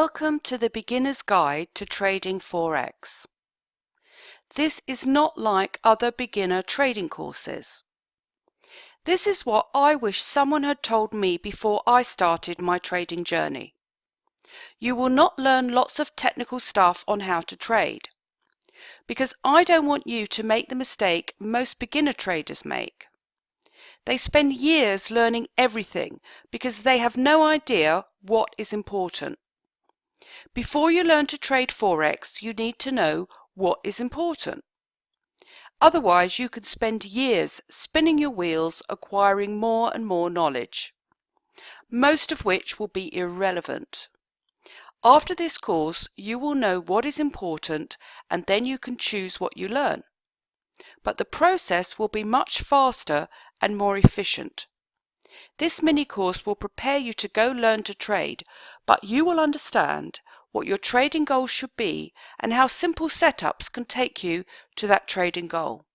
Welcome to the Beginner's Guide to Trading Forex. This is not like other beginner trading courses. This is what I wish someone had told me before I started my trading journey. You will not learn lots of technical stuff on how to trade, because I don't want you to make the mistake most beginner traders make. They spend years learning everything because they have no idea what is important. Before you learn to trade Forex, you need to know what is important. Otherwise, you could spend years spinning your wheels acquiring more and more knowledge, most of which will be irrelevant. After this course, you will know what is important and then you can choose what you learn. But the process will be much faster and more efficient. This mini course will prepare you to go learn to trade, but you will understand what your trading goals should be and how simple setups can take you to that trading goal.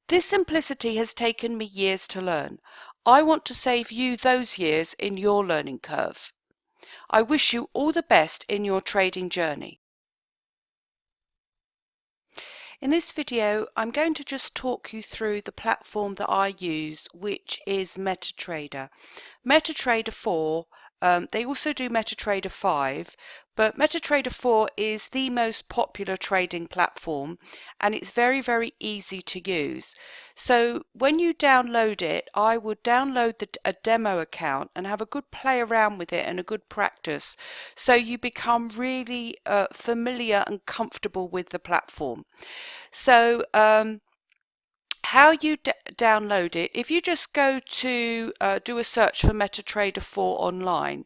This simplicity has taken me years to learn. I want to save you those years in your learning curve. I wish you all the best in your trading journey. In this video, I'm going to just talk you through the platform that I use, which is MetaTrader. MetaTrader 4, they also do MetaTrader 5, but MetaTrader 4 is the most popular trading platform and it's very, very easy to use. So when you download it, I would download a demo account and have a good play around with it and a good practice, so you become really familiar and comfortable with the platform. So how you download it, if you just go to do a search for MetaTrader 4 online,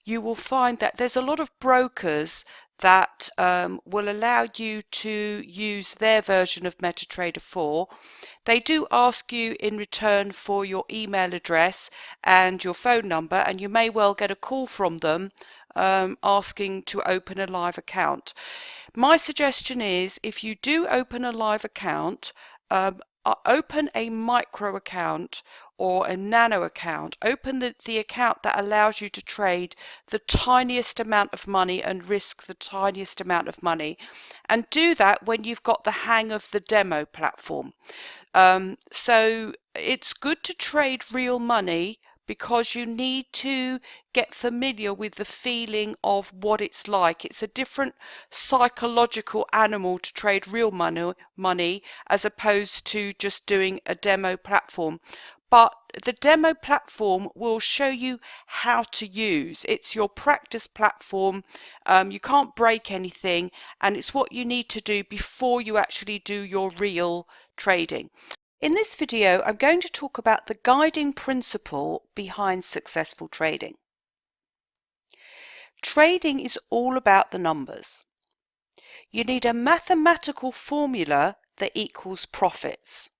you will find that there's a lot of brokers that will allow you to use their version of MetaTrader 4. They do ask you in return for your email address and your phone number, and you may well get a call from them asking to open a live account. My suggestion is, if you do open a live account, open a micro account or a nano account. Open the account that allows you to trade the tiniest amount of money and risk the tiniest amount of money, and do that when you've got the hang of the demo platform. So it's good to trade real money because you need to get familiar with the feeling of what it's like. It's a different psychological animal to trade real money as opposed to just doing a demo platform. But the demo platform will show you how to use. It's your practice platform. You can't break anything, and it's what you need to do before you actually do your real trading. In this video, I'm going to talk about the guiding principle behind successful trading. Trading is all about the numbers. You need a mathematical formula that equals profits.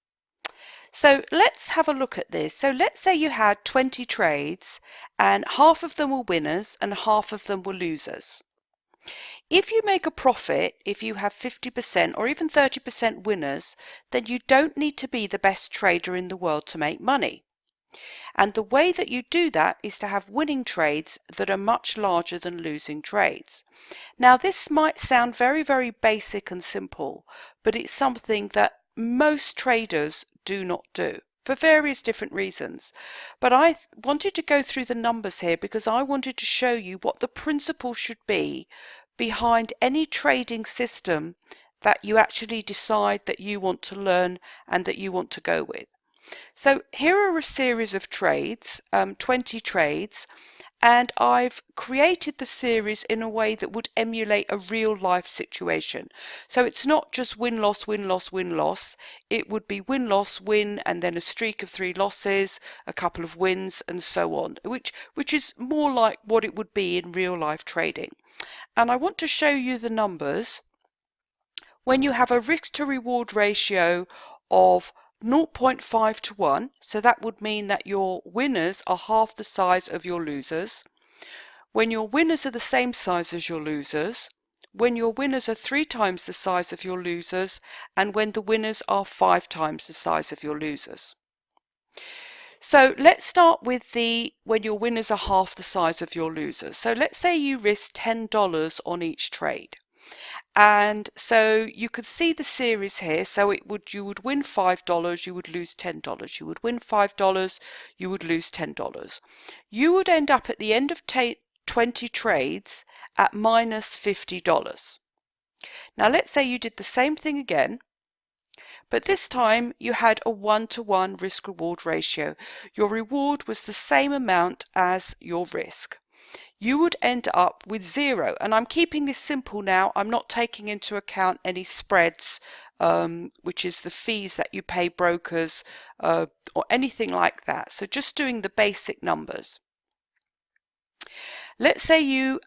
So let's have a look at this. So let's say you had 20 trades and half of them were winners and half of them were losers. If you make a profit, if you have 50% or even 30% winners, then you don't need to be the best trader in the world to make money. And the way that you do that is to have winning trades that are much larger than losing trades. Now this might sound very, very basic and simple, but it's something that most traders do not do for various different reasons. But I wanted to go through the numbers here because I wanted to show you what the principle should be behind any trading system that you actually decide that you want to learn and that you want to go with. So here are a series of trades, 20 trades, and I've created the series in a way that would emulate a real life situation. So it's not just win-loss, win-loss, win-loss. It would be win-loss, win, and then a streak of 3 losses, a couple of wins, and so on, which is more like what it would be in real life trading. And I want to show you the numbers when you have a risk to reward ratio of 0.5 to 1, so that would mean that your winners are half the size of your losers. When your winners are the same size as your losers, when your winners are 3 times the size of your losers, and when the winners are 5 times the size of your losers. So let's start with when your winners are half the size of your losers. So let's say you risk $10 on each trade. And so you could see the series here. So you would win $5, you would lose $10. You would win $5, you would lose $10. You would end up at the end of 20 trades at minus $50. Now let's say you did the same thing again, but this time you had a 1-to-1 risk-reward ratio. Your reward was the same amount as your risk. You would end up with 0. And I'm keeping this simple now. I'm not taking into account any spreads, which is the fees that you pay brokers or anything like that. So just doing the basic numbers. Let's say you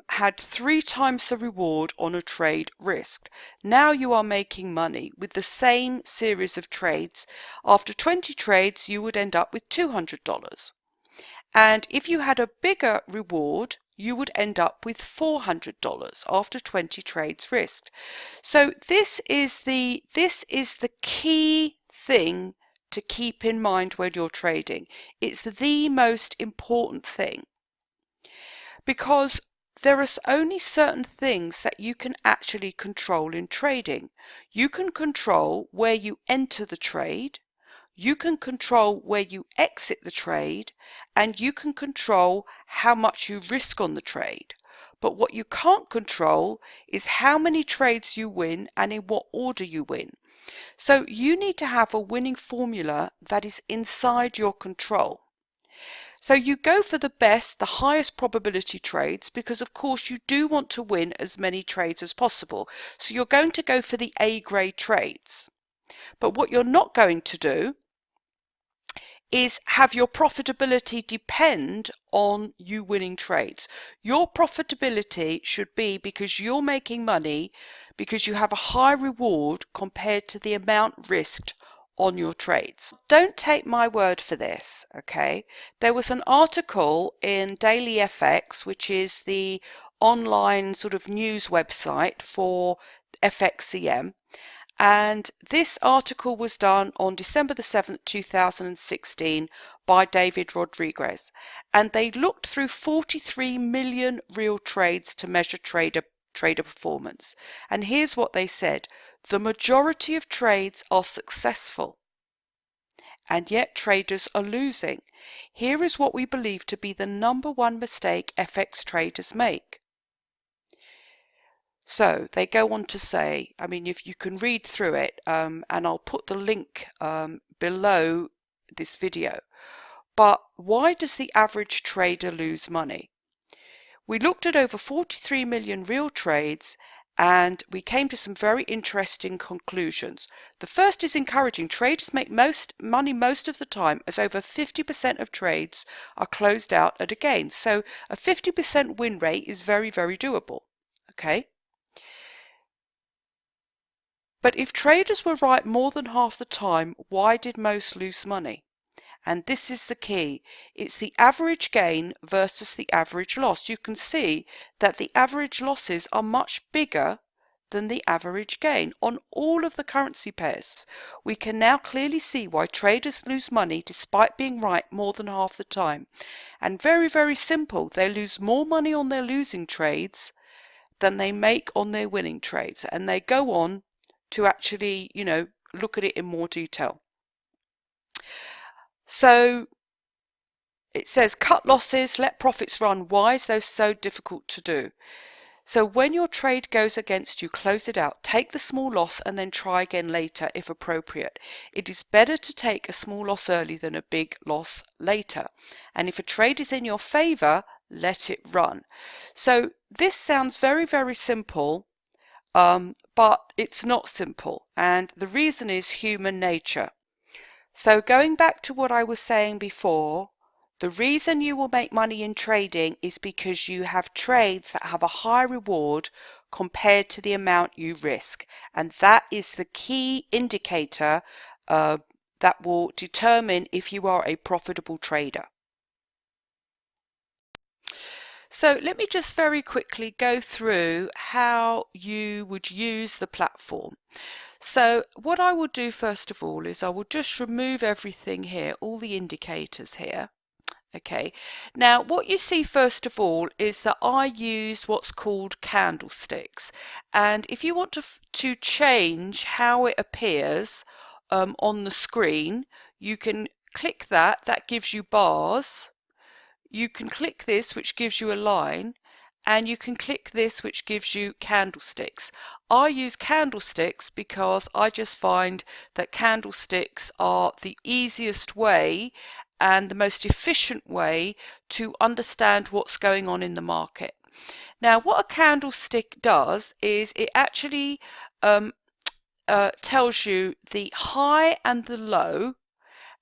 had 3 times the reward on a trade risked. Now you are making money with the same series of trades. After 20 trades, you would end up with $200. And if you had a bigger reward, you would end up with $400 after 20 trades risked. So this is the key thing to keep in mind when you're trading. It's the most important thing, because there are only certain things that you can actually control in trading. You can control where you enter the trade, you can control where you exit the trade, and you can control how much you risk on the trade. But what you can't control is how many trades you win and in what order you win. So you need to have a winning formula that is inside your control. So you go for the best, the highest probability trades, because of course you do want to win as many trades as possible. So you're going to go for the A grade trades. But what you're not going to do is have your profitability depend on you winning trades. Your profitability should be because you're making money, because you have a high reward compared to the amount risked on your trades. Don't take my word for this, okay? There was an article in Daily FX, which is the online sort of news website for FXCM, and this article was done on December the 7th, 2016 by David Rodriguez, and they looked through 43 million real trades to measure trader performance. And here's what they said: the majority of trades are successful, and yet traders are losing. Here is what we believe to be the #1 mistake FX traders make. So they go on to say, I mean, if you can read through it, and I'll put the link below this video. But why does the average trader lose money? We looked at over 43 million real trades, and we came to some very interesting conclusions. The first is encouraging. Traders make money most of the time, as over 50% of trades are closed out at a gain. So a 50% win rate is very, very doable. Okay. But if traders were right more than half the time, why did most lose money? And this is the key. It's the average gain versus the average loss. You can see that the average losses are much bigger than the average gain on all of the currency pairs. We can now clearly see why traders lose money despite being right more than half the time. And very, very simple. They lose more money on their losing trades than they make on their winning trades. And they go on to actually, look at it in more detail. So it says cut losses, let profits run. Why is those so difficult to do? So when your trade goes against you, close it out. Take the small loss and then try again later if appropriate. It is better to take a small loss early than a big loss later. And if a trade is in your favor, let it run. So this sounds very, very simple. But it's not simple, and the reason is human nature. So going back to what I was saying before, the reason you will make money in trading is because you have trades that have a high reward compared to the amount you risk, and that is the key indicator that will determine if you are a profitable trader. So let me just very quickly go through how you would use the platform. So what I will do first of all is I will just remove everything here, all the indicators here. Okay, now what you see first of all is that I use what's called candlesticks, and if you want to change how it appears on the screen, you can click that. That gives you bars. You can click this, which gives you a line, and you can click this, which gives you candlesticks. I use candlesticks because I just find that candlesticks are the easiest way and the most efficient way to understand what's going on in the market. Now, what a candlestick does is it actually tells you the high and the low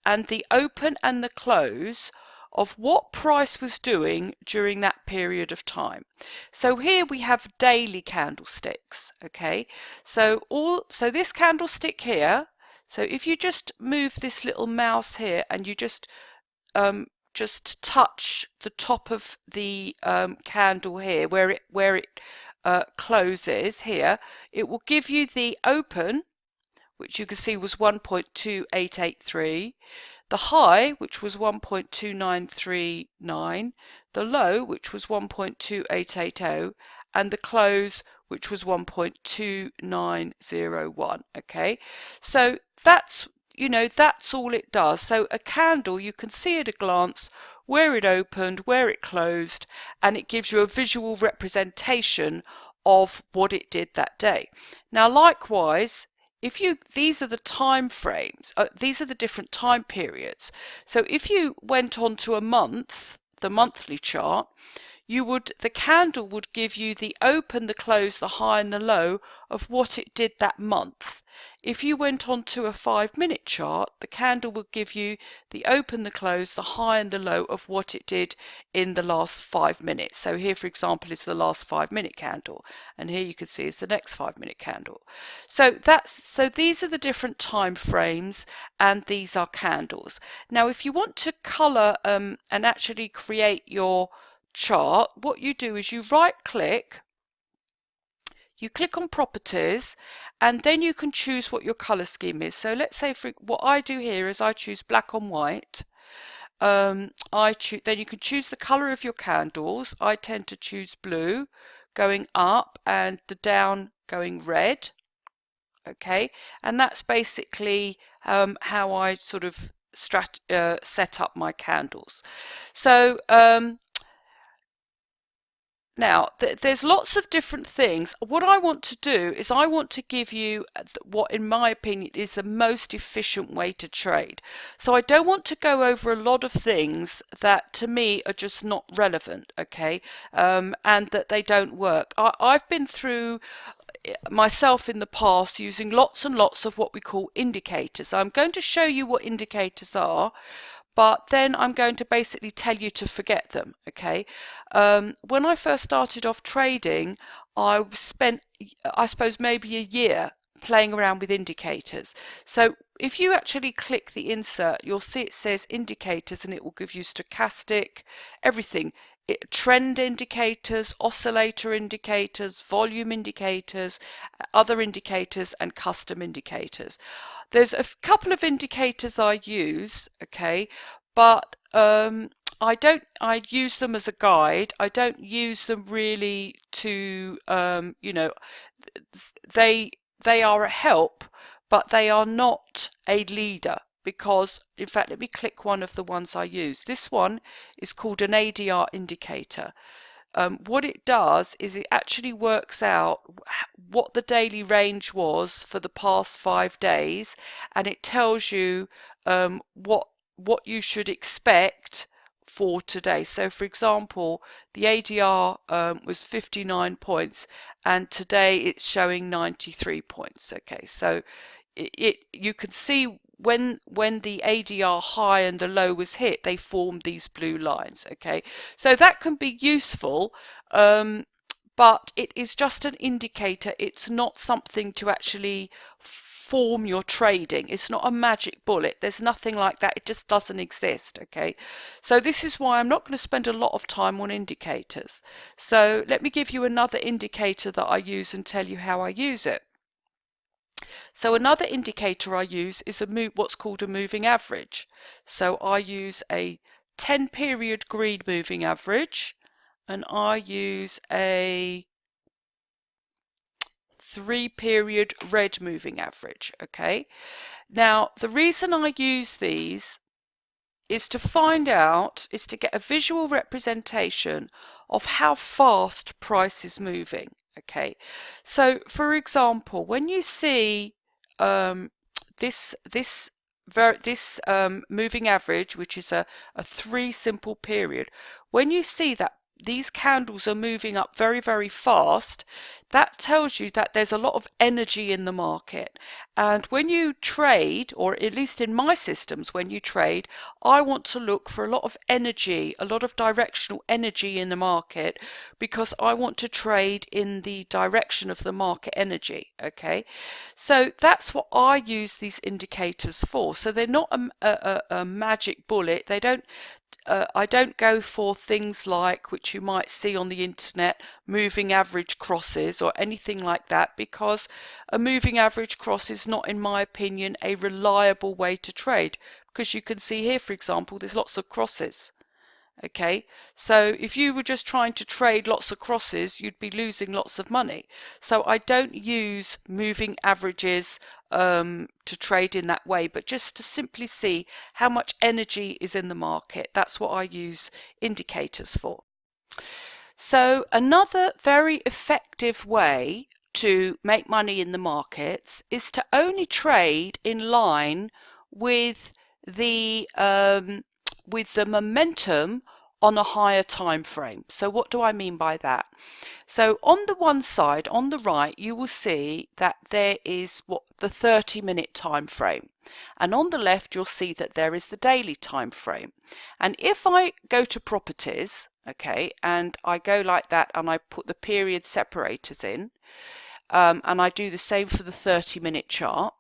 and the open and the close of what price was doing during that period of time. So here we have daily candlesticks. Okay, so this candlestick here, so if you just move this little mouse here and you just touch the top of the candle here where it closes here, it will give you the open, which you can see was 1.2883, the high, which was 1.2939, the low, which was 1.2880, and the close, which was 1.2901. Okay, so that's that's all it does. So a candle, you can see at a glance where it opened, where it closed, and it gives you a visual representation of what it did that day. Now, likewise, these are the time frames, these are the different time periods. So if you went on to a month, the monthly chart, the candle would give you the open, the close, the high and the low of what it did that month. If you went on to a 5-minute chart, the candle would give you the open, the close, the high and the low of what it did in the last 5 minutes. So here, for example, is the last 5-minute candle, and here you can see is the next 5-minute candle. So these are the different time frames, and these are candles. Now, if you want to color and actually create your chart, what you do is you right click, you click on properties, and then you can choose what your color scheme is. So let's say what I do here is I choose black on white. Then you can choose the color of your candles. I tend to choose blue going up and the down going red. Okay, and that's basically how I sort of set up my candles. So now, there's lots of different things. What I want to do is I want to give you what, in my opinion, is the most efficient way to trade. So I don't want to go over a lot of things that to me are just not relevant, okay, and that they don't work. I've been through myself in the past using lots and lots of what we call indicators. I'm going to show you what indicators are, but then I'm going to basically tell you to forget them. Okay, when I first started off trading, I spent, I suppose, maybe a year playing around with indicators. So if you actually click the insert, you'll see it says indicators, and it will give you stochastic, everything. Trend indicators, oscillator indicators, volume indicators, other indicators, and custom indicators. There's a couple of indicators I use, okay, but I use them as a guide. I don't use them really to, they are a help, but they are not a leader. Because, in fact, let me click one of the ones I use. This one is called an ADR indicator. What it does is it actually works out what the daily range was for the past 5 days, and it tells you what you should expect for today. So, for example, the ADR was 59 points, and today it's showing 93 points. Okay, so you can see when the ADR high and the low was hit, they formed these blue lines. Okay, so that can be useful, but it is just an indicator. It's not something to actually form your trading. It's not a magic bullet. There's nothing like that. It just doesn't exist. Okay, so this is why I'm not going to spend a lot of time on indicators. So let me give you another indicator that I use and tell you how I use it. So another indicator I use is what's called a moving average. So I use a 10 period green moving average, and I use a 3 period red moving average. Okay, now the reason I use these is to get a visual representation of how fast price is moving. Okay, so for example, when you see this moving average, which is a 3 simple period, when you see that these candles are moving up very, very fast, that tells you that there's a lot of energy in the market. And when you trade, or at least in my systems, when you trade, I want to look for a lot of energy, a lot of directional energy in the market, because I want to trade in the direction of the market energy. Okay, so that's what I use these indicators for. So they're not a magic bullet. They don't I don't go for things like, which you might see on the internet, moving average crosses or anything like that, because a moving average cross is not, in my opinion, a reliable way to trade, because you can see here, for example, there's lots of crosses. Okay, so if you were just trying to trade lots of crosses, you'd be losing lots of money. So I don't use moving averages to trade in that way, but just to simply see how much energy is in the market. That's what I use indicators for. So another very effective way to make money in the markets is to only trade in line with the momentum on a higher time frame. So what do I mean by that? So on the one side, on the right, you will see that there is the 30-minute time frame, and on the left you'll see that there is the daily time frame. And if I go to properties, okay, and I go like that, and I put the period separators in, and I do the same for the 30-minute chart,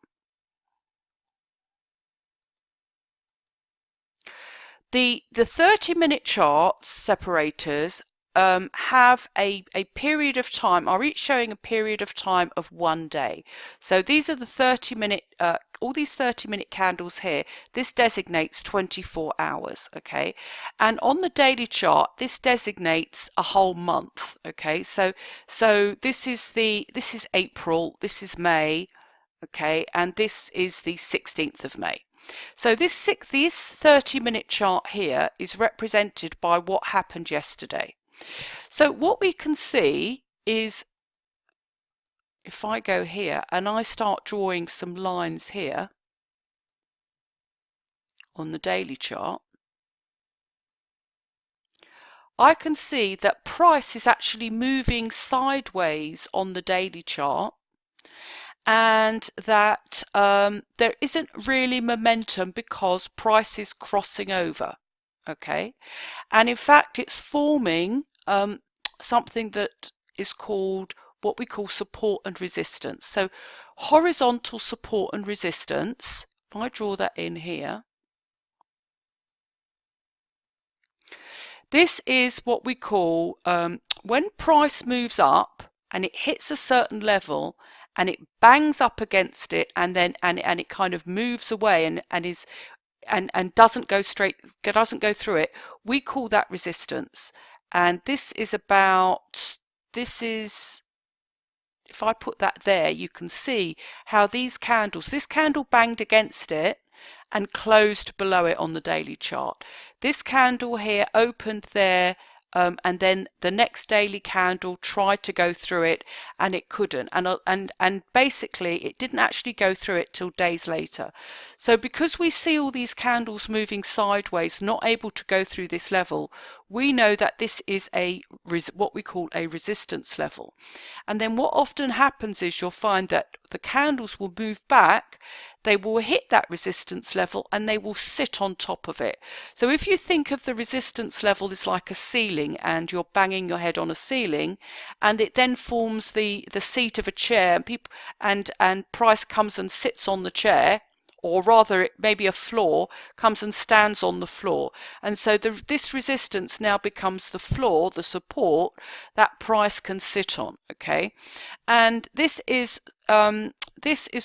the 30-minute charts separators have a period of time, are each showing a period of time of 1 day. So these are the 30-minute, all these 30-minute candles here, this designates 24 hours, okay? And on the daily chart, this designates a whole month, okay? So this is April, this is May, okay, and this is the 16th of May. So this 30-minute chart here is represented by what happened yesterday. So what we can see is, if I go here and I start drawing some lines here on the daily chart, I can see that price is actually moving sideways on the daily chart, and that there isn't really momentum because price is crossing over. Okay, and in fact it's forming something that is called, what we call support and resistance. So horizontal support and resistance, if I draw that in here, this is what we call when price moves up and it hits a certain level and it bangs up against it, and then and it kind of moves away and doesn't go through it, we call that resistance. And this is, if I put that there, you can see how these candles, this candle banged against it and closed below it on the daily chart. This candle here opened there, and then the next daily candle tried to go through it and it couldn't, and basically it didn't actually go through it till days later. So because we see all these candles moving sideways, not able to go through this level, we know that this is what we call a resistance level. And then what often happens is you'll find that the candles will move back, they will hit that resistance level, and they will sit on top of it. So if you think of the resistance level as like a ceiling, and you're banging your head on a ceiling, and it then forms the seat of a chair, and price comes and sits on the chair or rather maybe a floor, comes and stands on the floor. And so this resistance now becomes the floor, the support that price can sit on. Okay, and this is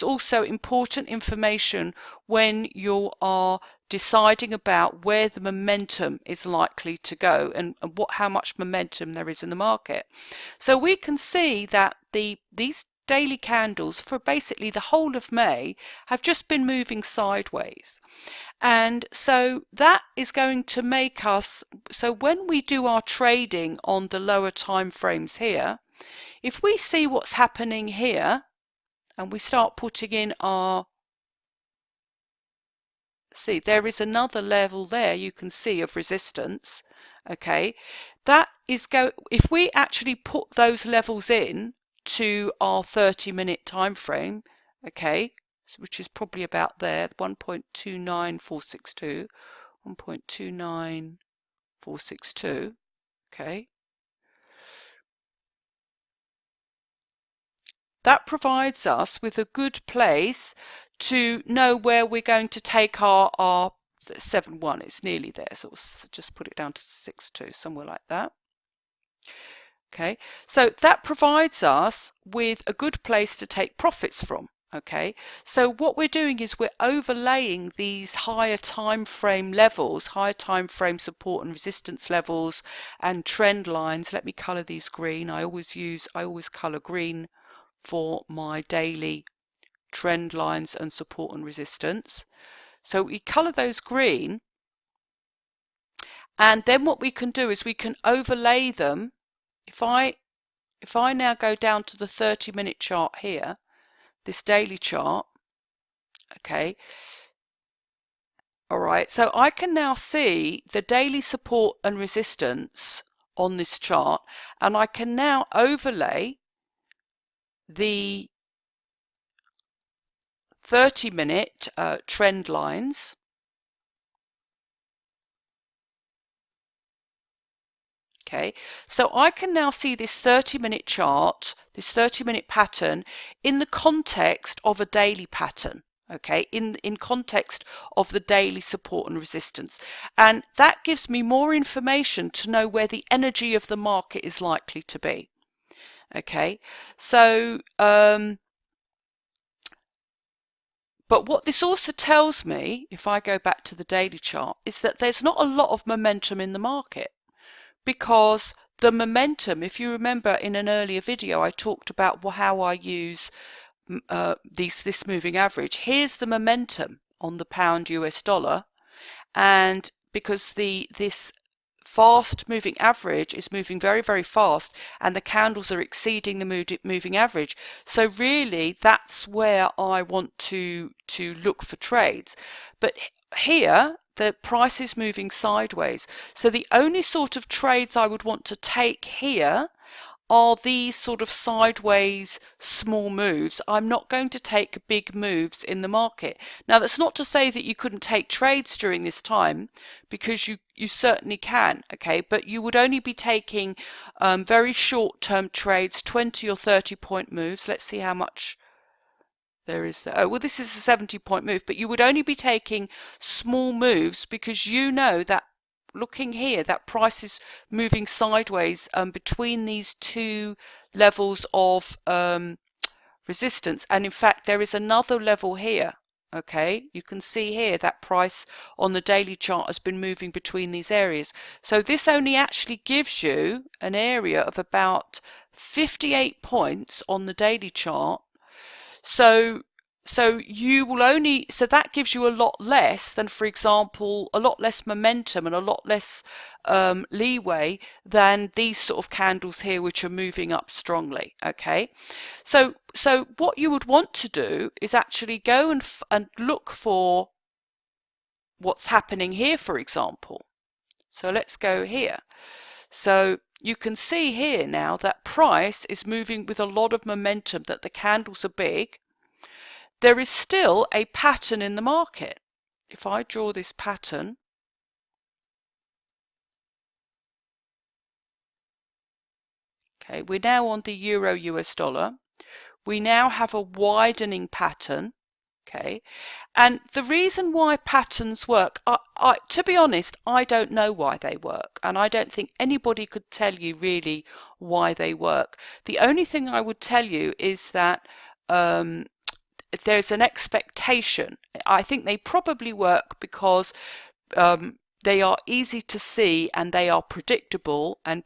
also important information when you are deciding about where the momentum is likely to go and how much momentum there is in the market. So we can see that these daily candles for basically the whole of May have just been moving sideways. And so that is going to make us, so when we do our trading on the lower time frames here, if we see what's happening here and we start putting in our, see there is another level there you can see of resistance. Okay, that is if we actually put those levels in to our 30-minute time frame, okay, so which is probably about there, 1.29462, 1.29462, okay, that provides us with a good place to know where we're going to take our 7.1. It's nearly there, so we'll just put it down to 6.2, somewhere like that. Okay, so that provides us with a good place to take profits from. Okay, so what we're doing is we're overlaying these higher time frame levels, higher time frame support and resistance levels and trend lines. Let me color these green. I always color green for my daily trend lines and support and resistance. So we color those green, and then what we can do is we can overlay them. If I now go down to the 30-minute chart here, this daily chart, okay, all right, so I can now see the daily support and resistance on this chart, and I can now overlay the 30-minute trend lines. Okay, so I can now see this 30-minute chart, this 30-minute pattern in the context of a daily pattern. Okay, in context of the daily support and resistance, and that gives me more information to know where the energy of the market is likely to be. Okay, so but what this also tells me, if I go back to the daily chart, is that there's not a lot of momentum in the market. Because the momentum, if you remember in an earlier video, I talked about how I use this moving average. Here's the momentum on the pound US dollar, and because this fast moving average is moving very, very fast, and the candles are exceeding the moving average. So really, that's where I want to look for trades. But here, the price is moving sideways. So the only sort of trades I would want to take here are these sort of sideways small moves. I'm not going to take big moves in the market. Now, that's not to say that you couldn't take trades during this time, because you certainly can, okay, but you would only be taking very short-term trades, 20 or 30-point moves. Let's see how much there is there. Oh, well, this is a 70-point move, but you would only be taking small moves because you know that, looking here, that price is moving sideways between these two levels of resistance. And in fact, there is another level here. Okay, you can see here that price on the daily chart has been moving between these areas. So this only actually gives you an area of about 58 points on the daily chart. So you will only, so that gives you a lot less than, for example, a lot less momentum and a lot less leeway than these sort of candles here, which are moving up strongly. Okay, so what you would want to do is actually go and look for what's happening here, for example. So let's go here. So you can see here now that price is moving with a lot of momentum, that the candles are big. There is still a pattern in the market. If I draw this pattern, okay, we're now on the euro US dollar. We now have a widening pattern. Okay, and the reason why patterns work, to be honest, I don't know why they work, and I don't think anybody could tell you really why they work. The only thing I would tell you is that there's an expectation. I think they probably work because they are easy to see and they are predictable, and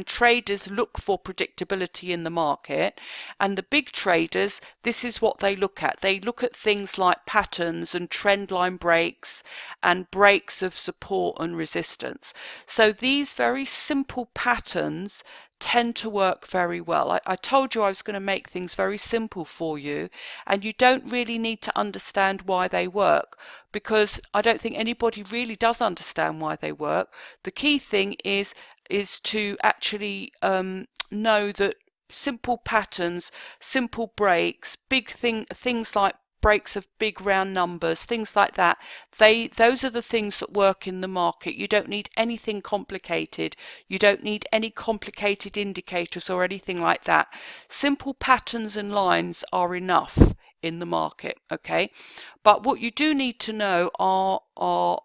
traders look for predictability in the market. And the big traders, this is what they look at. They look at things like patterns and trend line breaks and breaks of support and resistance. So these very simple patterns tend to work very well. I told you I was going to make things very simple for you, and you don't really need to understand why they work, because I don't think anybody really does understand why they work. The key thing is to actually know that simple patterns, simple breaks, things like breaks of big round numbers, things like that, those are the things that work in the market. You don't need anything complicated. You don't need any complicated indicators or anything like that. Simple patterns and lines are enough in the market, okay? But what you do need to know are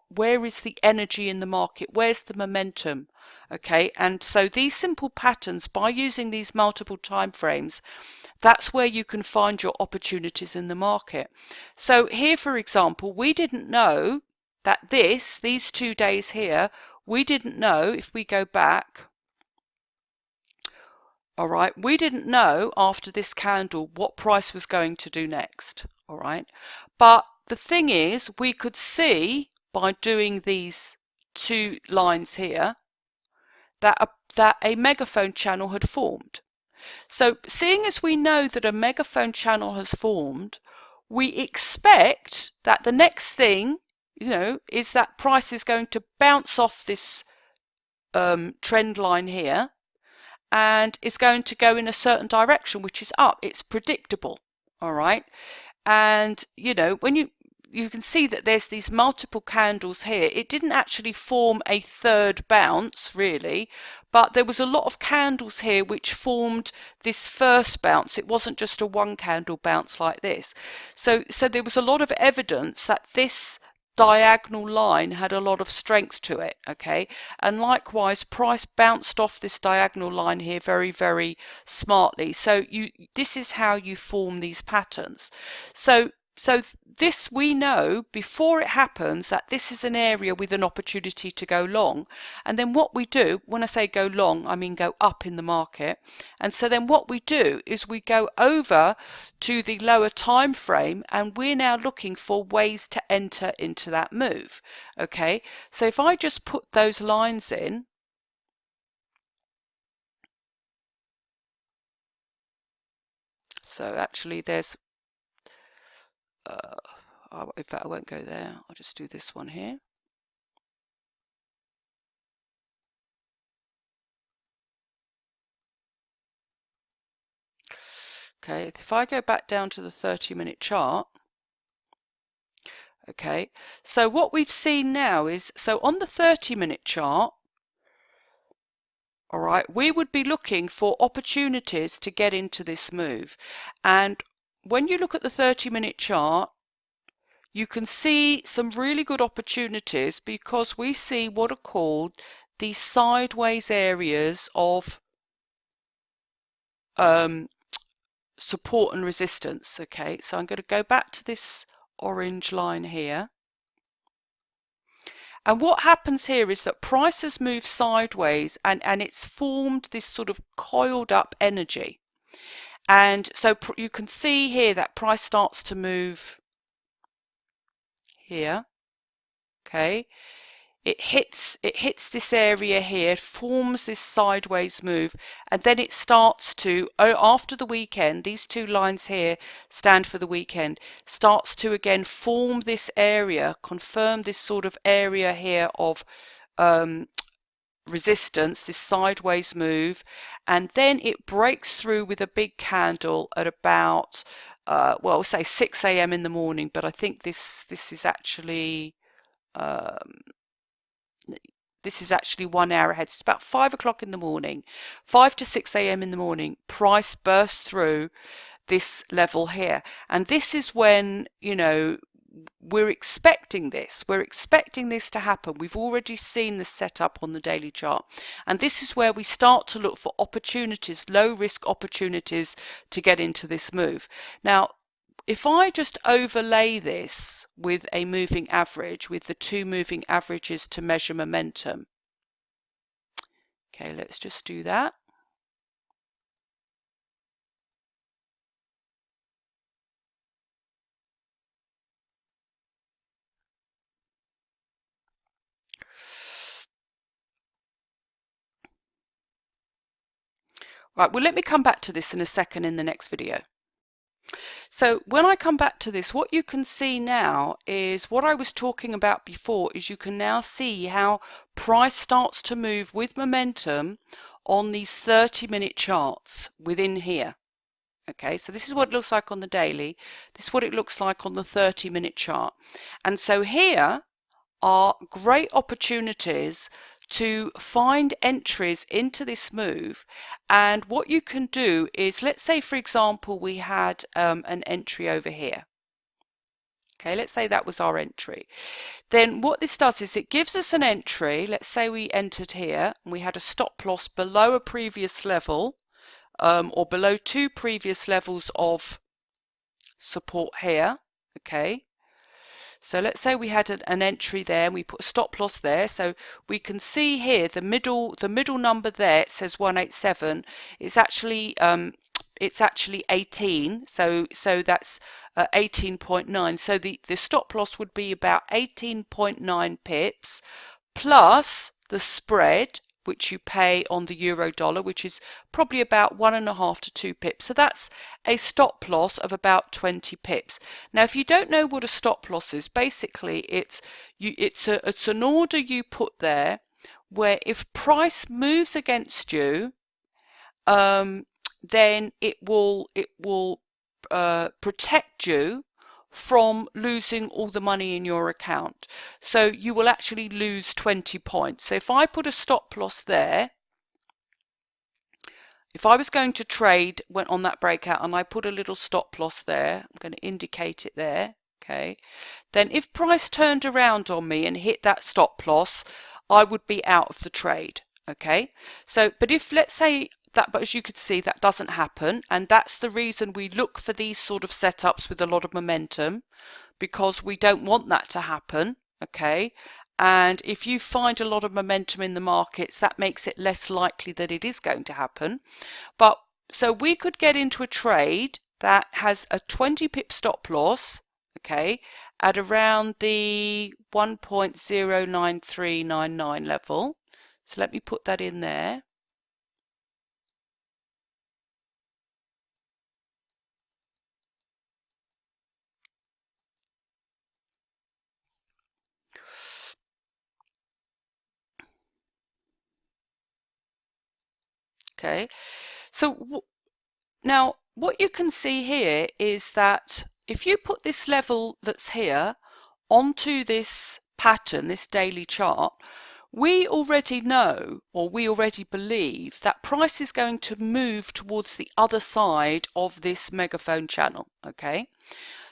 where is the energy in the market, where's the momentum, okay? And so these simple patterns, by using these multiple time frames, that's where you can find your opportunities in the market. So here, for example, we didn't know that these 2 days here, we didn't know, if we go back, all right, we didn't know after this candle what price was going to do next, all right? But the thing is, we could see by doing these 2 lines here that a megaphone channel had formed. So seeing as we know that a megaphone channel has formed, we expect that the next thing, is that price is going to bounce off this trend line here and is going to go in a certain direction, which is up. It's predictable, all right? And, when you can see that there's these multiple candles here. It didn't actually form a third bounce, really, but there was a lot of candles here which formed this first bounce. It wasn't just a one candle bounce like this. So there was a lot of evidence that this diagonal line had a lot of strength to it, okay? And likewise, price bounced off this diagonal line here very, very smartly. So this is how you form these patterns. So this, we know before it happens that this is an area with an opportunity to go long. And then what we do, when I say go long, I mean go up in the market. And so then what we do is we go over to the lower time frame, and we're now looking for ways to enter into that move. Okay, so if I just put those lines in, so actually there's in fact, I won't go there. I'll just do this one here. Okay, if I go back down to the 30-minute chart, okay, so what we've seen now is, so on the 30-minute chart, all right, we would be looking for opportunities to get into this move. And when you look at the 30-minute chart, you can see some really good opportunities because we see what are called these sideways areas of support and resistance. Okay, so I'm going to go back to this orange line here. And what happens here is that price has moved sideways and it's formed this sort of coiled up energy. And so you can see here that price starts to move here. Okay, it hits this area here, forms this sideways move, and then it starts to, after the weekend, these 2 lines here stand for the weekend, starts to again form this area, confirm this sort of area here of resistance, this sideways move, and then it breaks through with a big candle at about well, say 6 a.m. in the morning, but I think this is actually 1 hour ahead. It's about 5 o'clock in the morning, 5 to 6 a.m. in the morning. Price bursts through this level here. And this is when, you know, we're expecting this. We're expecting this to happen. We've already seen the setup on the daily chart. And this is where we start to look for opportunities, low risk opportunities to get into this move. Now, if I just overlay this with a moving average, with the two moving averages to measure momentum. Okay, let's just do that. Right, well, let me come back to this in a second in the next video. So when I come back to this, what you can see now is what I was talking about before, is you can now see how price starts to move with momentum on these 30-minute charts within here. Okay, so this is what it looks like on the daily. This is what it looks like on the 30-minute chart. And so here are great opportunities to find entries into this move. And what you can do is, let's say for example we had an entry over here. Okay, let's say that was our entry. Then what this does is it gives us an entry. Let's say we entered here and we had a stop loss below a previous level, or below two previous levels of support here. Okay, so let's say we had an entry there and we put a stop loss there. So we can see here the middle number there, it says 187. It's actually 18. So that's 18.9. So the stop loss would be about 18.9 pips plus the spread which you pay on the euro dollar, which is probably about 1.5 to 2 pips. So that's a stop loss of about 20 pips. Now, if you don't know what a stop loss is, basically it's an order you put there where if price moves against you, then it will protect you from losing all the money in your account. So you will actually lose 20 points. So if I put a stop loss there, if I was going to trade, went on that breakout and I put a little stop loss there, I'm going to indicate it there, okay, then if price turned around on me and hit that stop loss, I would be out of the trade. Okay, so but if, let's say that, but as you could see, that doesn't happen, and that's the reason we look for these sort of setups with a lot of momentum, because we don't want that to happen. Okay, and if you find a lot of momentum in the markets, that makes it less likely that it is going to happen. But so we could get into a trade that has a 20 pip stop loss, okay, at around the 1.09399 level. So let me put that in there. Okay, so now what you can see here is that if you put this level that's here onto this pattern, this daily chart, we already know, or we already believe, that price is going to move towards the other side of this megaphone channel. Okay,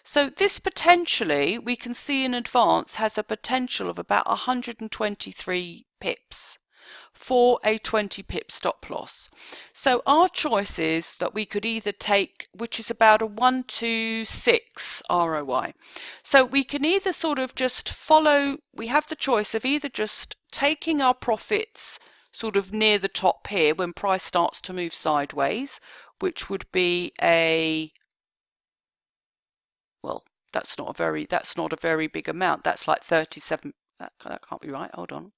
so this potentially, we can see in advance, has a potential of about 123 pips for a 20 pip stop loss. So our choice is that we could either take, which is about a 1 to 6 ROI. So we can either sort of just follow, we have the choice of either just taking our profits sort of near the top here when price starts to move sideways, which would be a, well, that's not a very big amount. That's like 37, that can't be right, hold on.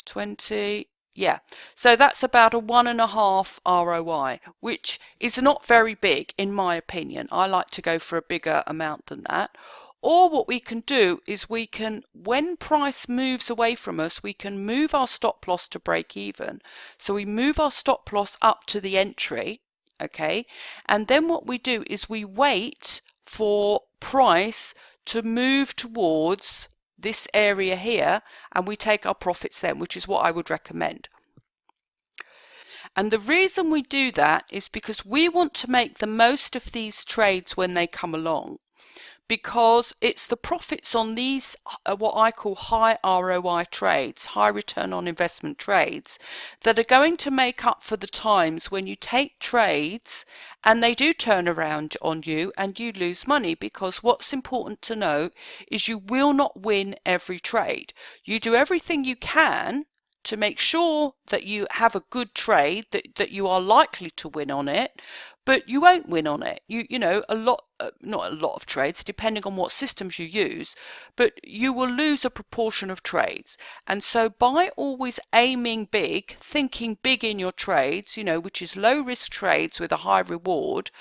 20, yeah, so that's about a 1.5 ROI, which is not very big in my opinion. I like to go for a bigger amount than that. Or what we can do is we can, when price moves away from us, we can move our stop loss to break even. So we move our stop loss up to the entry, okay, and then what we do is we wait for price to move towards this area here, and we take our profits then, which is what I would recommend. And the reason we do that is because we want to make the most of these trades when they come along, because it's the profits on these what I call high ROI trades, high return on investment trades, that are going to make up for the times when you take trades and they do turn around on you and you lose money. Because what's important to know is you will not win every trade. You do everything you can to make sure that you have a good trade, that you are likely to win on it, but you won't win on it. You know, a lot, not a lot of trades, depending on what systems you use, but you will lose a proportion of trades. And so by always aiming big, thinking big in your trades, you know, which is low risk trades with a high reward,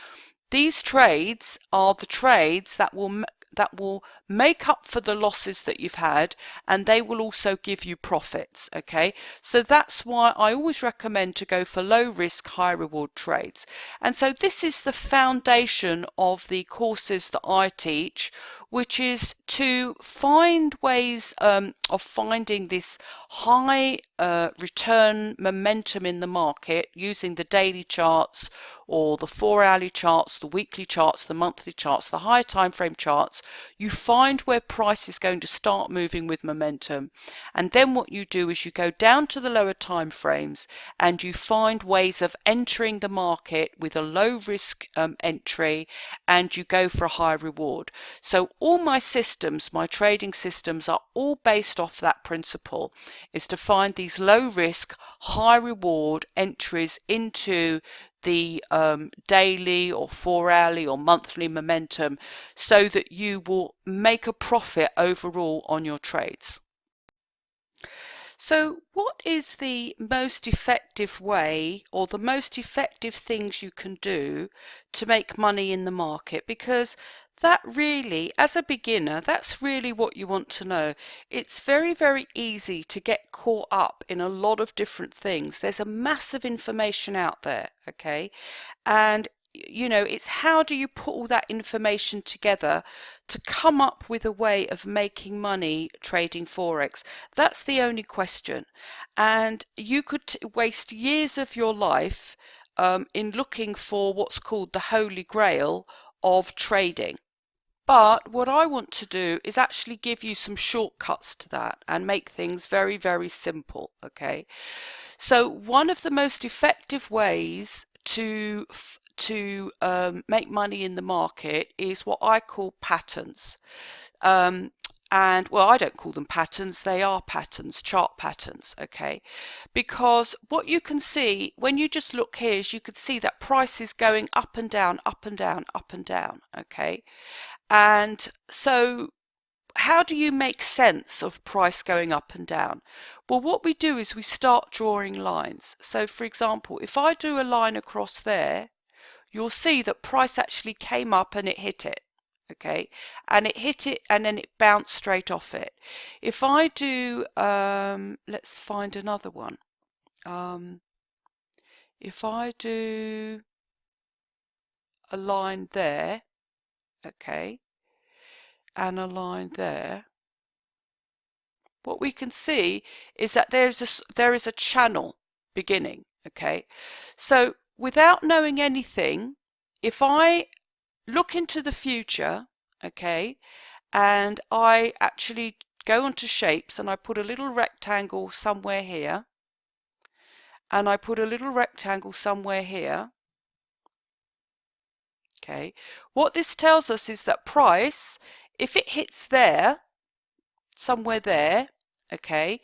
these trades are the trades that will make up for the losses that you've had, and they will also give you profits. Okay, so that's why I always recommend to go for low risk, high reward trades. And so this is the foundation of the courses that I teach, which is to find ways of finding this high return momentum in the market using the daily charts or the 4-hourly charts, the weekly charts, the monthly charts, the higher time frame charts. You find where price is going to start moving with momentum, and then what you do is you go down to the lower time frames and you find ways of entering the market with a low risk entry, and you go for a high reward. So all my systems, my trading systems, are all based off that principle, is to find these low risk, high reward entries into the daily or 4-hourly or monthly momentum, so that you will make a profit overall on your trades. So what is the most effective way, or the most effective things you can do to make money in the market? Because that really, as a beginner, that's really what you want to know. It's very, very easy to get caught up in a lot of different things. There's a massive information out there, okay? And you know, it's how do you put all that information together to come up with a way of making money trading Forex? That's the only question. And you could waste years of your life in looking for what's called the holy grail of trading. But what I want to do is actually give you some shortcuts to that and make things very, very simple, okay? So one of the most effective ways to make money in the market is what I call patterns. And well, I don't call them patterns, they are patterns, chart patterns, okay? Because what you can see when you just look here is you could see that price is going up and down, up and down, up and down, okay? And so how do you make sense of price going up and down? Well, what we do is we start drawing lines. So for example, if I do a line across there, you'll see that price actually came up and it hit it, okay? And it hit it and then it bounced straight off it. If I do, let's find another one. If I do a line there, okay, and a line there, what we can see is that there is a channel beginning, okay? So without knowing anything, if I look into the future, okay, and I actually go onto shapes and I put a little rectangle somewhere here, and I put a little rectangle somewhere here, okay, what this tells us is that price, if it hits there, somewhere there, okay,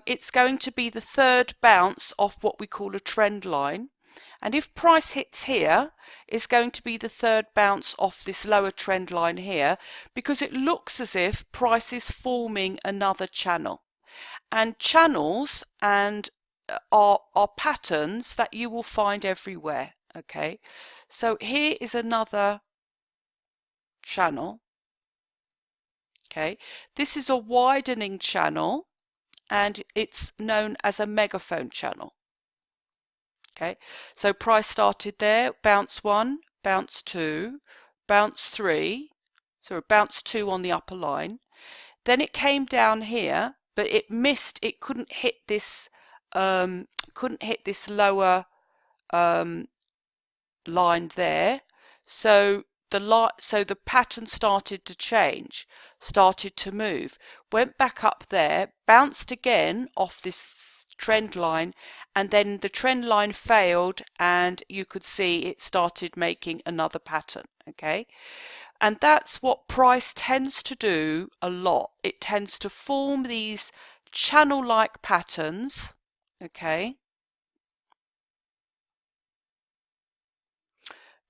it's going to be the third bounce off what we call a trend line. And if price hits here, it's going to be the third bounce off this lower trend line here, because it looks as if price is forming another channel. And channels and are patterns that you will find everywhere, okay? So here is another channel. Okay, this is a widening channel and it's known as a megaphone channel. Okay, so price started there, bounce 1, bounce 2, bounce 3, so bounce 2 on the upper line. Then it came down here, but it missed, it couldn't hit this couldn't hit this lower line there, so the pattern started to change, started to move, went back up there, bounced again off this trend line, and then the trend line failed, and you could see it started making another pattern. Okay, and that's what price tends to do a lot. It tends to form these channel-like patterns. Okay,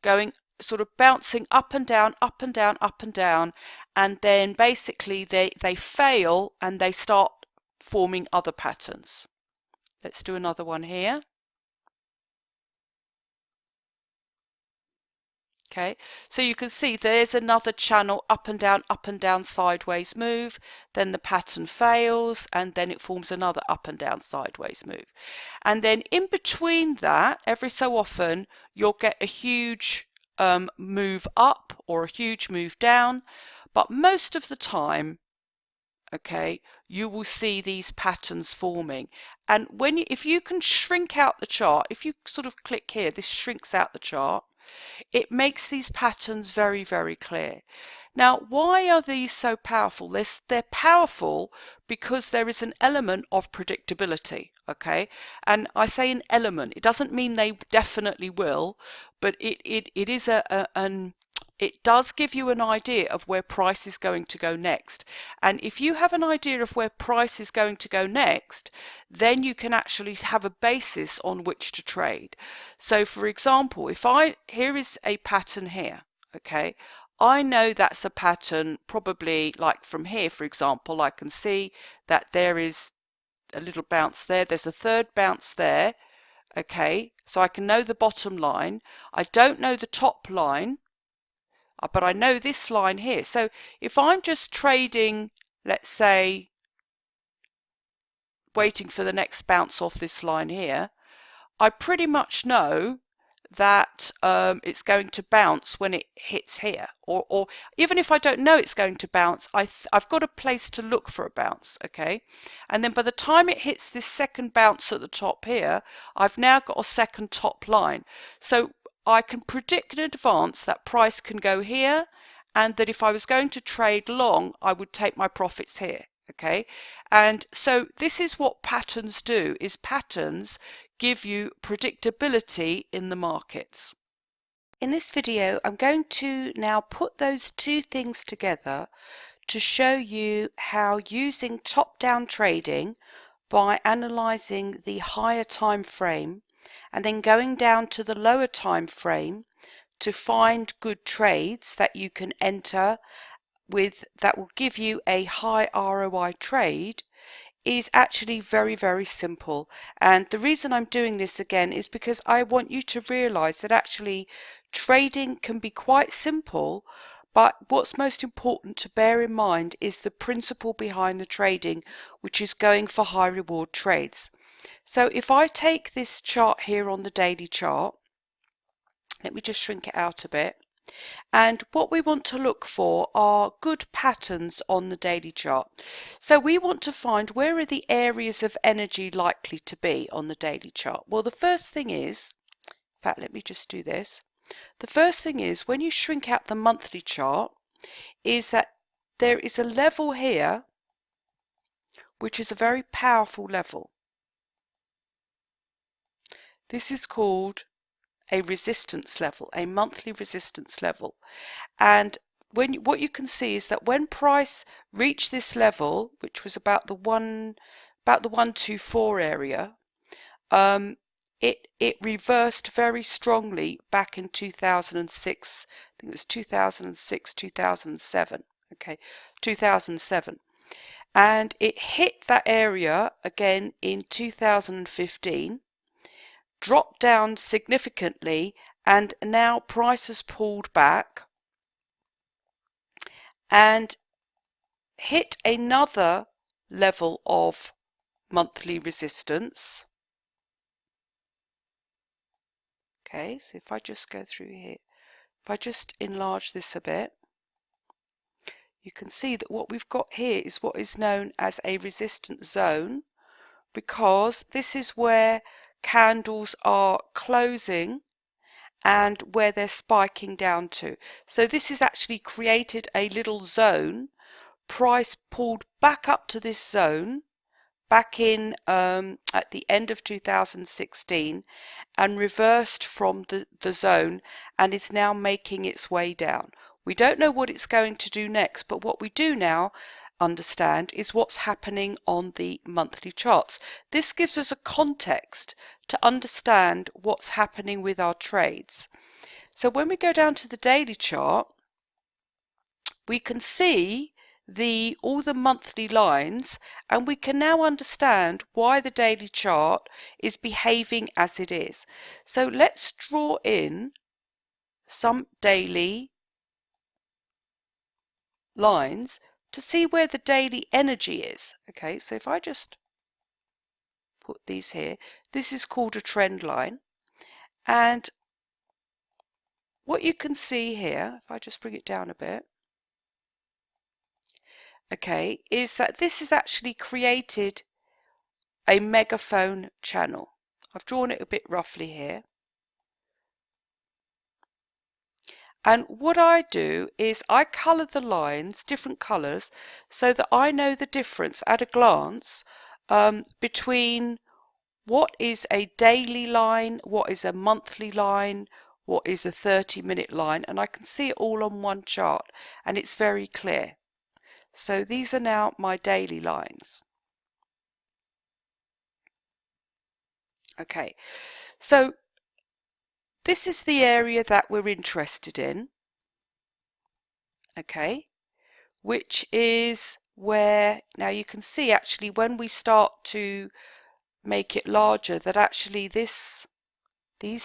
going sort of bouncing up and down, up and down, up and down, and then basically they fail and they start forming other patterns. Let's do another one here. Okay, so you can see there's another channel, up and down, sideways move, then the pattern fails, and then it forms another up and down, sideways move. And then in between that, every so often, you'll get a huge move up or a huge move down, but most of the time, okay, you will see these patterns forming. And if you can shrink out the chart, if you sort of click here, this shrinks out the chart, it makes these patterns very, very clear. Now, why are these so powerful? They're powerful because there is an element of predictability, okay? And I say an element, it doesn't mean they definitely will, but it is it does give you an idea of where price is going to go next. And if you have an idea of where price is going to go next, then you can actually have a basis on which to trade. So for example, here is a pattern here, okay? I know that's a pattern probably like from here, for example, I can see that there is a little bounce there. There's a third bounce there, okay? So I can know the bottom line. I don't know the top line, but I know this line here. So if I'm just trading, let's say, waiting for the next bounce off this line here, I pretty much know that it's going to bounce when it hits here, or even if I don't know it's going to bounce, I've got a place to look for a bounce, okay? And then by the time it hits this second bounce at the top here, I've now got a second top line. So I can predict in advance that price can go here, and that if I was going to trade long, I would take my profits here. Okay, and so this is what patterns do, is patterns give you predictability in the markets. In this video, I'm going to now put those two things together to show you how using top-down trading by analysing the higher time frame and then going down to the lower time frame to find good trades that you can enter with that will give you a high ROI trade is actually very, very simple. And the reason I'm doing this again is because I want you to realize that actually trading can be quite simple, but what's most important to bear in mind is the principle behind the trading, which is going for high reward trades. So if I take this chart here on the daily chart, let me just shrink it out a bit. And what we want to look for are good patterns on the daily chart. So we want to find where are the areas of energy likely to be on the daily chart. Well, the first thing is, in fact, let me just do this. The first thing is, when you shrink out the monthly chart, is that there is a level here which is a very powerful level. This is called a resistance level, a monthly resistance level. And what you can see is that when price reached this level, which was about the 124 area, it reversed very strongly back in 2006. I think it was 2006, 2007. Okay, 2007. And it hit that area again in 2015, dropped down significantly, and now price has pulled back and hit another level of monthly resistance. Okay, so if I just go through here, if I just enlarge this a bit, you can see that what we've got here is what is known as a resistance zone because this is where candles are closing and where they're spiking down to. So this has actually created a little zone. Price pulled back up to this zone back in at the end of 2016 and reversed from the zone and is now making its way down. We don't know what it's going to do next, but what we do now understand is what's happening on the monthly charts. This gives us a context to understand what's happening with our trades. So when we go down to the daily chart, we can see all the monthly lines, and we can now understand why the daily chart is behaving as it is. So let's draw in some daily lines to see where the daily energy is. Okay, so if I just put these here, this is called a trend line, and what you can see here, if I just bring it down a bit, okay, is that this has actually created a megaphone channel. I've drawn it a bit roughly here. And what I do is I colour the lines different colours so that I know the difference at a glance between what is a daily line, what is a monthly line, what is a 30-minute line, and I can see it all on one chart and it's very clear. So these are now my daily lines. Okay, so this is the area that we're interested in, okay, which is where, now you can see actually when we start to make it larger that actually these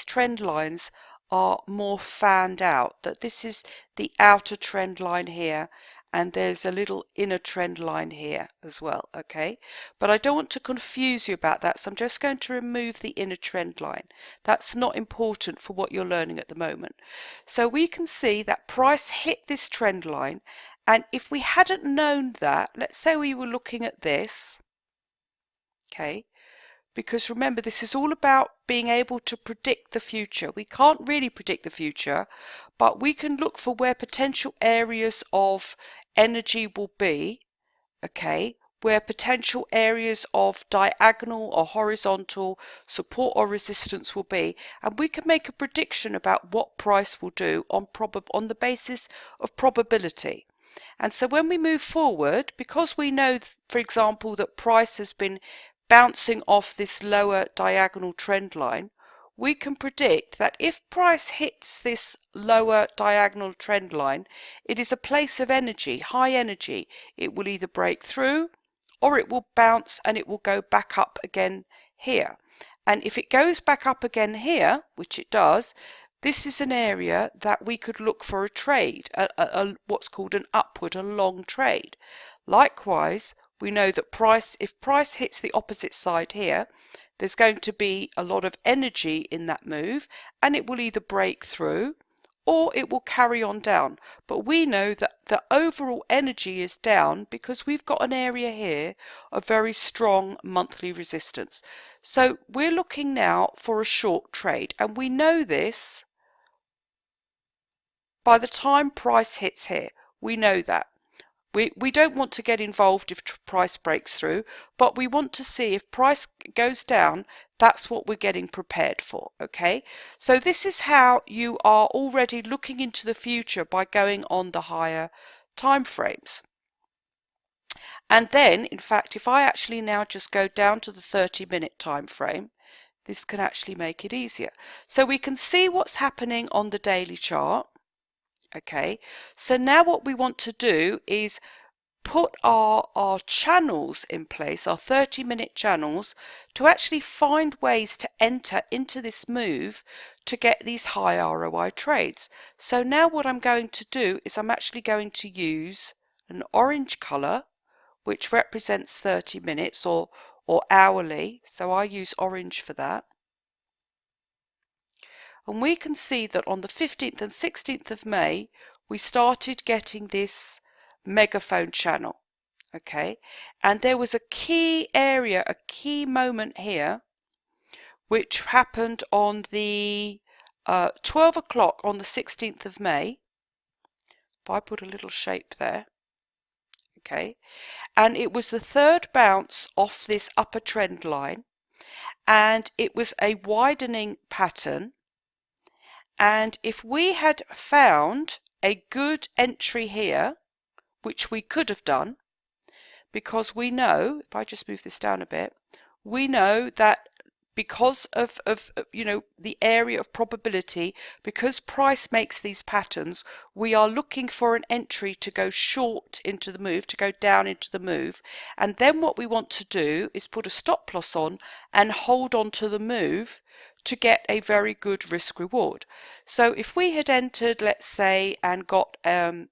trend lines are more fanned out, that this is the outer trend line here and there's a little inner trend line here as well, okay? But I don't want to confuse you about that, so I'm just going to remove the inner trend line. That's not important for what you're learning at the moment. So we can see that price hit this trend line, and if we hadn't known that, let's say we were looking at this, okay, because remember this is all about being able to predict the future. We can't really predict the future, but we can look for where potential areas of energy will be, okay, where potential areas of diagonal or horizontal support or resistance will be, and we can make a prediction about what price will do on the basis of probability. And so when we move forward, because we know, for example, that price has been bouncing off this lower diagonal trend line, we can predict that if price hits this lower diagonal trend line, it is a place of energy, high energy. It will either break through or it will bounce and it will go back up again here. And if it goes back up again here, which it does, this is an area that we could look for a trade, what's called an upward, a long trade. Likewise, we know that if price hits the opposite side here, there's going to be a lot of energy in that move and it will either break through or it will carry on down. But we know that the overall energy is down because we've got an area here of very strong monthly resistance. So we're looking now for a short trade, and we know this by the time price hits here. We know that. We don't want to get involved if price breaks through, but we want to see if price goes down, that's what we're getting prepared for, okay? So this is how you are already looking into the future by going on the higher time frames. And then, in fact, if I actually now just go down to the 30-minute time frame, this can actually make it easier. So we can see what's happening on the daily chart. Okay, so now what we want to do is put our channels in place, our 30-minute channels, to actually find ways to enter into this move to get these high ROI trades. So now what I'm going to do is I'm actually going to use an orange color, which represents 30 minutes or hourly. So I use orange for that. And we can see that on the 15th and 16th of May, we started getting this megaphone channel. Okay, and there was a key area, a key moment here, which happened on the 12 o'clock on the 16th of May. If I put a little shape there, okay, and it was the third bounce off this upper trend line, and it was a widening pattern. And if we had found a good entry here, which we could have done, because we know, if I just move this down a bit, we know that because of you know, the area of probability, because price makes these patterns, we are looking for an entry to go short into the move, to go down into the move, and then what we want to do is put a stop loss on and hold on to the move to get a very good risk reward. So if we had entered, let's say, and got an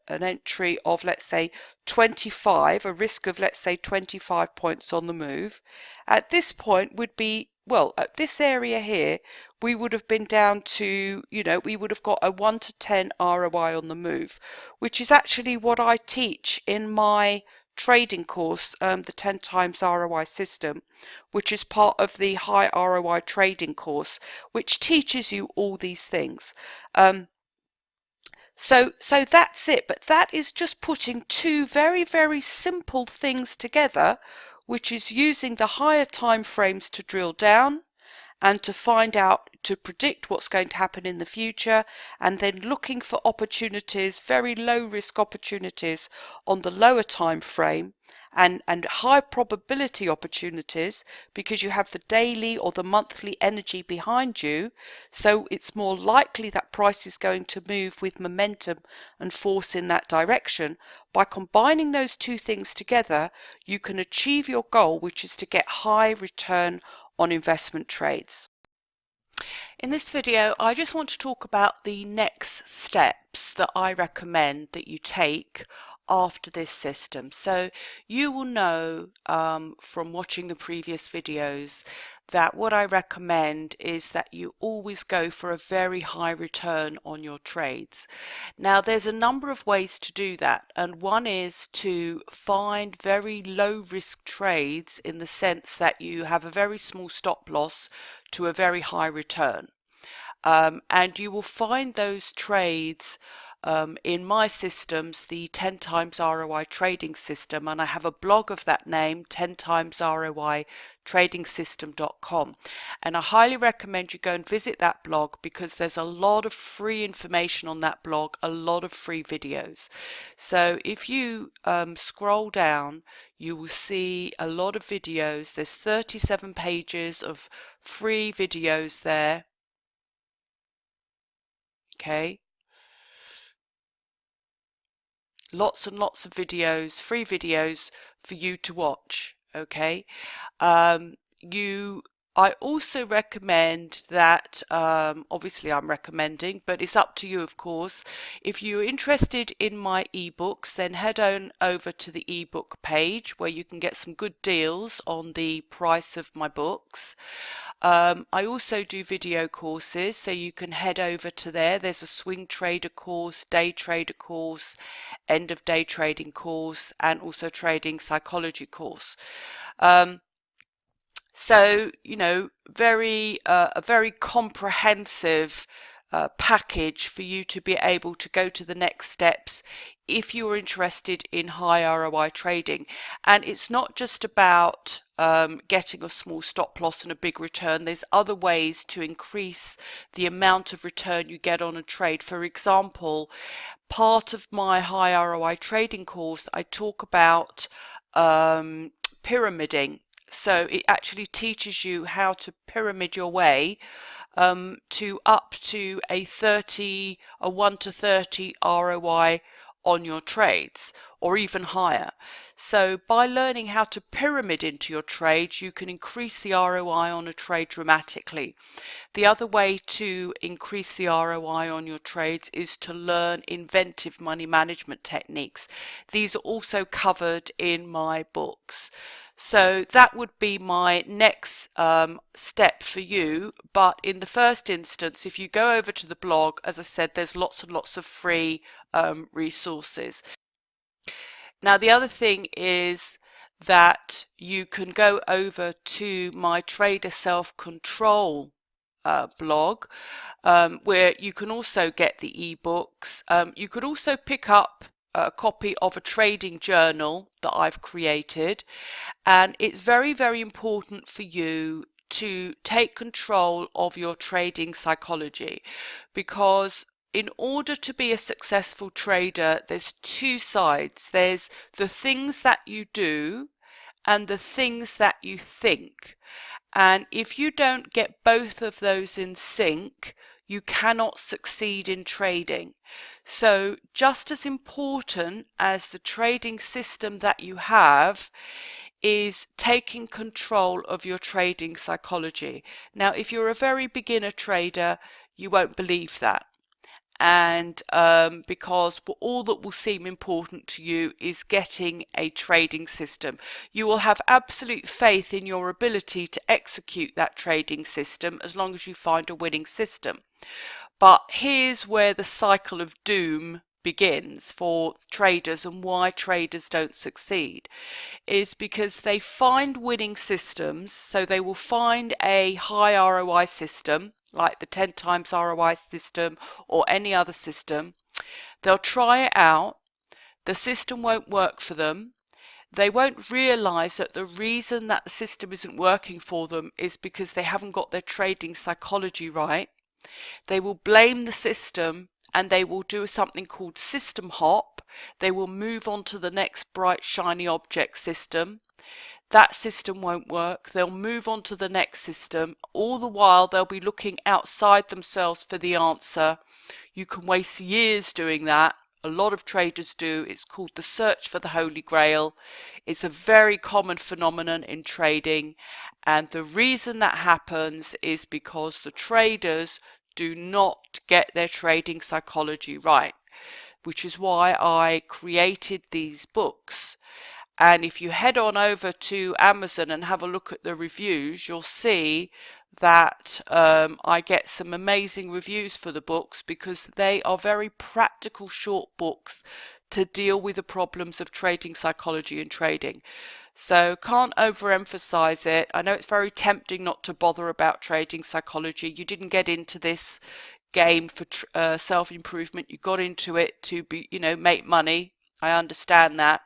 entry of, let's say, 25, a risk of, let's say, 25 points on the move, at this point would be, well, at this area here, we would have been down to, you know, we would have got a 1 to 10 ROI on the move, which is actually what I teach in my trading course, the 10 times ROI system, which is part of the high ROI trading course, which teaches you all these things. So that's it, but that is just putting two very, very simple things together, which is using the higher time frames to drill down and to find out, to predict what's going to happen in the future, and then looking for opportunities, very low risk opportunities on the lower time frame, and high probability opportunities because you have the daily or the monthly energy behind you, so it's more likely that price is going to move with momentum and force in that direction. By combining those two things together, you can achieve your goal, which is to get high return on investment trades. In this video, I just want to talk about the next steps that I recommend that you take after this system. So you will know from watching the previous videos that what I recommend is that you always go for a very high return on your trades. Now there's a number of ways to do that, and one is to find very low risk trades in the sense that you have a very small stop loss to a very high return. And you will find those trades in my systems, the 10 times ROI trading system, and I have a blog of that name, 10 times ROI tradingsystem.com, and I highly recommend you go and visit that blog because there's a lot of free information on that blog, a lot of free videos. So if you scroll down, you will see a lot of videos. There's 37 pages of free videos there. Okay, lots and lots of videos, free videos for you to watch. Okay, I also recommend that, obviously I'm recommending, but it's up to you of course. If you're interested in my ebooks, then head on over to the ebook page where you can get some good deals on the price of my books. I also do video courses, so you can head over to there. There's a swing trader course, day trader course, end of day trading course, and also trading psychology course. So, you know, a very comprehensive package for you to be able to go to the next steps if you are interested in high ROI trading. And it's not just about getting a small stop loss and a big return. There's other ways to increase the amount of return you get on a trade. For example, part of my high ROI trading course, I talk about pyramiding. So it actually teaches you how to pyramid your way to up to a 1 to 30 ROI on your trades, or even higher. So by learning how to pyramid into your trades, you can increase the ROI on a trade dramatically. The other way to increase the ROI on your trades is to learn inventive money management techniques. These are also covered in my books. So that would be my next step for you. But in the first instance, if you go over to the blog, as I said, there's lots and lots of free resources. Now the other thing is that you can go over to my Trader Self-Control blog, where you can also get the ebooks. You could also pick up a copy of a trading journal that I've created, and it's very, very important for you to take control of your trading psychology, because in order to be a successful trader, there's two sides. There's the things that you do and the things that you think. And if you don't get both of those in sync, you cannot succeed in trading. So just as important as the trading system that you have is taking control of your trading psychology. Now, if you're a very beginner trader, you won't believe that. And because all that will seem important to you is getting a trading system. You will have absolute faith in your ability to execute that trading system as long as you find a winning system. But here's where the cycle of doom begins for traders, and why traders don't succeed is because they find winning systems. So they will find a high ROI system like the 10 times ROI system or any other system. They'll try it out. The system won't work for them. They won't realize that the reason that the system isn't working for them is because they haven't got their trading psychology right. They will blame the system and they will do something called system hop. They will move on to the next bright shiny object system. That system won't work. They'll move on to the next system. All the while they'll be looking outside themselves for the answer. You can waste years doing that. A lot of traders do. It's called the search for the Holy Grail. It's a very common phenomenon in trading, and the reason that happens is because the traders do not get their trading psychology right, which is why I created these books. And if you head on over to Amazon and have a look at the reviews, you'll see that I get some amazing reviews for the books, because they are very practical short books to deal with the problems of trading psychology and trading. So can't overemphasize it. I know it's very tempting not to bother about trading psychology. You didn't get into this game for self-improvement. You got into it to be, make money. I understand that.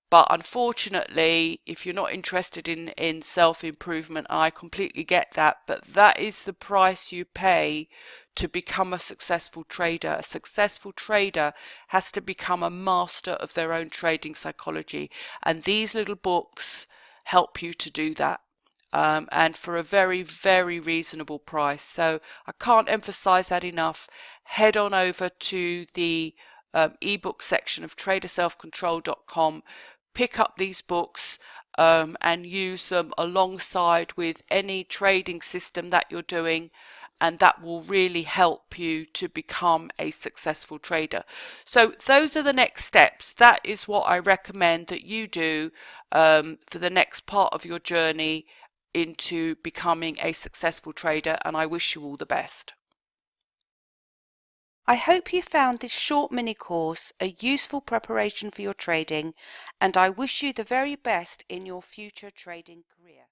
But unfortunately, if you're not interested in self-improvement, I completely get that, but that is the price you pay to become a successful trader. A successful trader has to become a master of their own trading psychology, and these little books help you to do that. And for a very, very reasonable price. So I can't emphasize that enough. Head on over to the ebook section of traderselfcontrol.com. Pick up these books and use them alongside with any trading system that you're doing, and that will really help you to become a successful trader. So those are the next steps. That is what I recommend that you do for the next part of your journey into becoming a successful trader, and I wish you all the best. I hope you found this short mini course a useful preparation for your trading, and I wish you the very best in your future trading career.